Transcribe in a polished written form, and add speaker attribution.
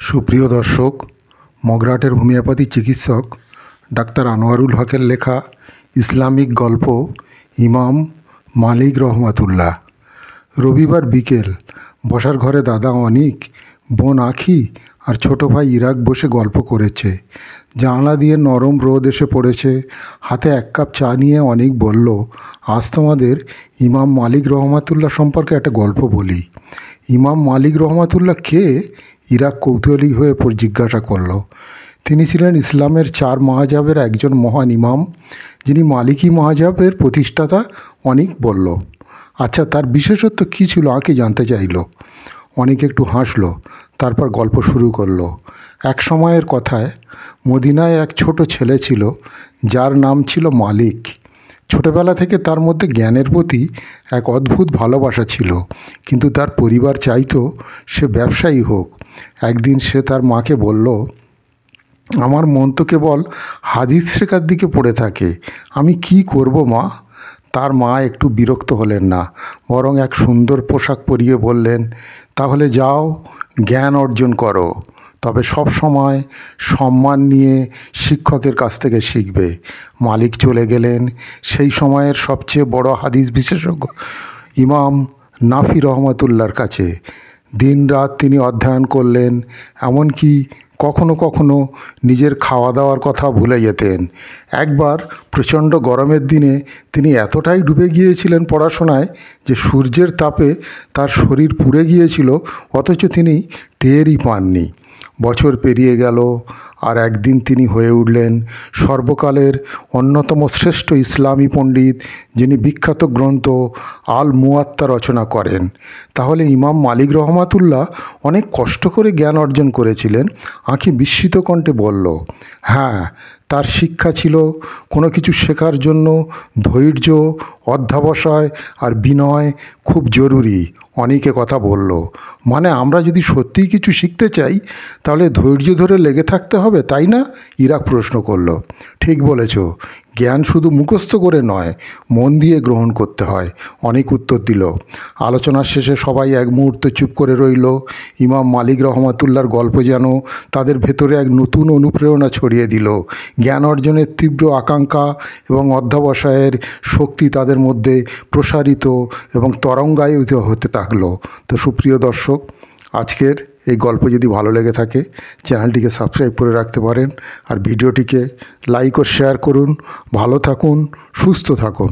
Speaker 1: সুপ্রিয় দর্শক, মগরাটের হোমিওপ্যাথি চিকিৎসক ডাক্তার আনোয়ারুল হকের লেখা ইসলামিক গল্প ইমাম মালিক রহমাতুল্লাহ। রবিবার বিকেল, বসার ঘরে দাদা অনিক, বোন আখি আর ছোটো ভাই ইরাক বসে গল্প করেছে। জানলা দিয়ে নরম রোদ এসে পড়েছে। হাতে এক কাপ চা নিয়ে অনিক বলল, আজ তোমাদের ইমাম মালিক রহমাতুল্লাহ সম্পর্কে একটা গল্প বলি। ইমাম মালিক রহমাতুল্লাহ কে? ইরাক কৌতূহলী হয়ে জিজ্ঞাসা করল। তিনি ছিলেন ইসলামের 4 মাযহাবের একজন মহান ইমাম, যিনি মালিকি মাযহাবের প্রতিষ্ঠাতা। অনিক বলল, আচ্ছা, তার বিশেষত্ব কী ছিল? আঁকে জানতে চাইল। অনেক একটু হাসলো, তারপর গল্প শুরু করলো। এক সময়ের কথায় মদিনায় এক ছোট ছেলে ছিল, যার নাম ছিল মালিক। ছোটবেলা থেকে তার মধ্যে জ্ঞানের প্রতি এক অদ্ভুত ভালোবাসা ছিল, কিন্তু তার পরিবার চাইতো সে ব্যবসায়ী হোক। একদিন সে তার মাকে বলল, আমার মন তো কেবল হাদিস শেখার দিকে পড়ে থাকে, আমি কি করব মা? তার মা একটু বিরক্ত হলেন না, বরং এক সুন্দর পোশাক পরিয়ে বললেন, তাহলে যাও, জ্ঞান অর্জন করো, তবে সব সময় সম্মান নিয়ে শিক্ষকের কাছ থেকে শিখবে। মালিক চলে গেলেন সেই সময়ের সবচেয়ে বড় হাদিস বিশেষজ্ঞ ইমাম নাফি রহমতুল্লাহর কাছে। দিন রাত তিনি অধ্যয়ন করলেন, এমনকি কখনো কখনো নিজের খাওয়া দাওয়ার কথা ভুলে যেতেন। একবার প্রচণ্ড গরমের দিনে তিনি এতটাই ডুবে গিয়েছিলেন পড়াশোনায় যে সূর্যের তাপে তার শরীর পুড়ে গিয়েছিল, অথচ তিনি টেরই পাননি। বছর পেরিয়ে গেল, আর একদিন তিনি হয়ে উঠলেন সর্বকালের অন্যতম শ্রেষ্ঠ ইসলামী পণ্ডিত, যিনি বিখ্যাত গ্রন্থ আল মুয়াত্তা রচনা করেন। তাহলে ইমাম মালিক রহমাতুল্লাহ অনেক কষ্ট করে জ্ঞান অর্জন করেছিলেন? আঁখি বিস্মিত কণ্ঠে বলল, হ্যাঁ, তার শিক্ষা ছিল কোনো কিছু শেখার জন্য ধৈর্য, অধ্যবসায় আর বিনয় খুব জরুরি। অনেকে কথা বলল, মানে আমরা যদি সত্যিই কিছু শিখতে চাই তাহলে ধৈর্য ধরে লেগে থাকতে হবে, তাই না? ইরাক প্রশ্ন করল। ঠিক বলেছ, জ্ঞান শুধু মুখস্থ করে নয়, মন দিয়ে গ্রহণ করতে হয়, অনেক উত্তর দিল। আলোচনার শেষে সবাই এক মুহূর্তে চুপ করে রইল। ইমাম মালিক রহমাতুল্লাহর গল্প যেন তাদের ভেতরে এক নতুন অনুপ্রেরণা ছড়িয়ে দিল। জ্ঞান অর্জনের তীব্র আকাঙ্ক্ষা এবং অধ্যবসায়ের শক্তি তাদের মধ্যে প্রসারিত এবং তরঙ্গায়িত হতে থাকলো। তো সুপ্রিয় দর্শক, আজকের এই গল্প যদি ভালো লেগে থাকে, চ্যানেলটিকে সাবস্ক্রাইব করে রাখতে পারেন, আর ভিডিওটিকে লাইক ও শেয়ার করুন। ভালো থাকুন, সুস্থ থাকুন।